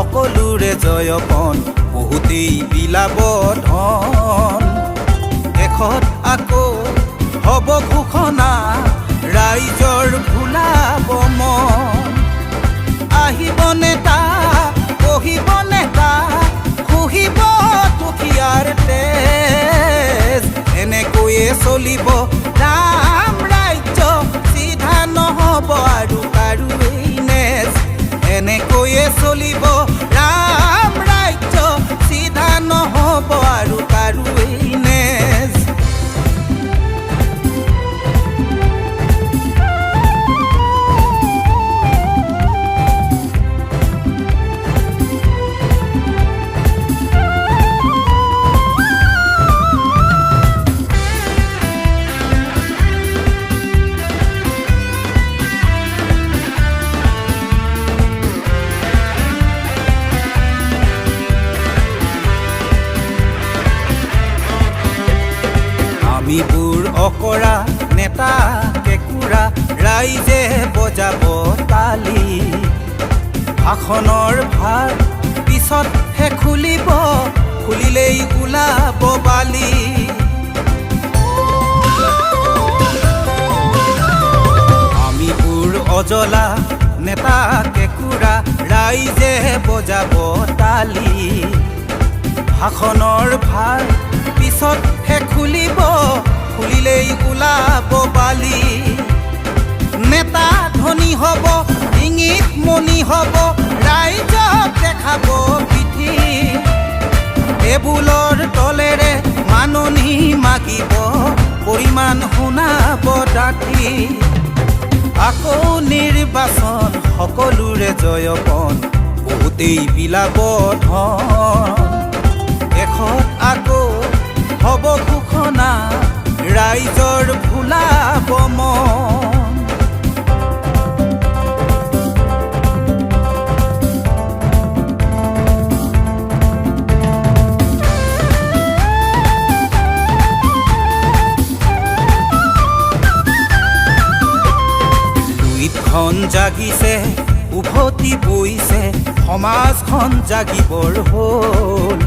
সকলোৰে জয়পন বহুতেই বিলাব ধন শেষত আকৌ হ'ব ঘোষণা ৰাইজৰ ভুলাব মন আহিব নেতা বহিব নেতা খুহিব দুখীয়াৰ তেজ এনেকৈয়ে চলিব ৰাম ৰাজ্য চিধা নহ'ব আৰু কাৰো এই নেজ এনেকৈয়ে চলিব ৰাম ৰাজ্য চিধা নহ'ব আৰু কাৰো এই নেজ আমিবোৰ অকৰা নেতা কেঁকুৰা ৰাইজে বজাব তালি ভাষণৰ ভাৰ পিছতহে খুলিব খুলিলেই ওলাব বালি আমিবোৰ অজলা নেতা কেঁকুৰা ৰাইজে বজাব তালি ভাষণৰ ভাৰ পিছতহে খুলিব খুলিলেই ওলাব বালি নেতা ধনী হ'ব ইংগিত মনি হ'ব ৰাইজক দেখাব পিঠি টেবুলৰ তলেৰে মাননি মাগিব পৰিমাণ শুনাব ডাঠি আকৌ নিৰ্বাচন সকলোৰে জয়পন বহুতেই বিলাব ধন শেষত আকৌ হ'ব ঘোষণা ৰাইজৰ ভুলাব মন লুইতখন জাগিছে উভতি বৈছে সমাজখন জাগিবৰ হ'ল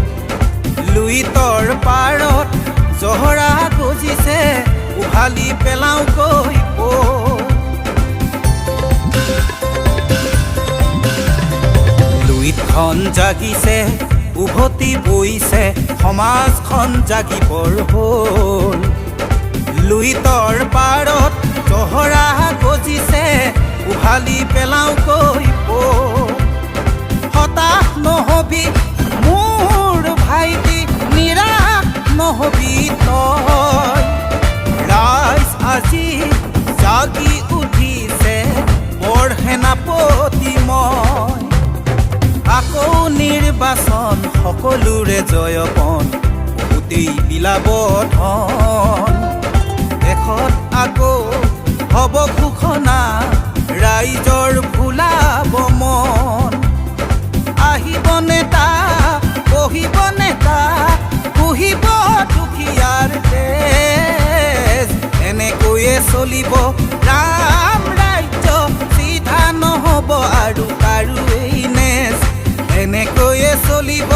লুইতৰ পাৰত জহৰা গজিছে উভালি পেলাওঁকৈ লুইতখন জাগিছে উভতি বৈছে সমাজখন জাগিবৰ হ'ল লুইতৰ পাৰত জহৰা গজিছে উভালি পেলাওঁকৈ হতাশ নহবি মোৰ ভাইটি নিৰাশ নহবি তই ৰাইজ আজি জাগি উঠিছে বৰ সেনাপতি মই আকৌ নিৰ্বাচন সকলোৰে জয়পন বহুতেই বিলাব ধন শেষত আকৌ হ'ব ঘোষণা ৰাইজৰ ভুলাব মন আহিব নেতা বহিব নেতা খুহিব দুখীয়াৰ তেজ এনেকৈয়ে চলিব ৰাম ৰাজ্য চিধা নহ'ব আৰু কাৰো এই নেজ এনেকৈয়ে চলিব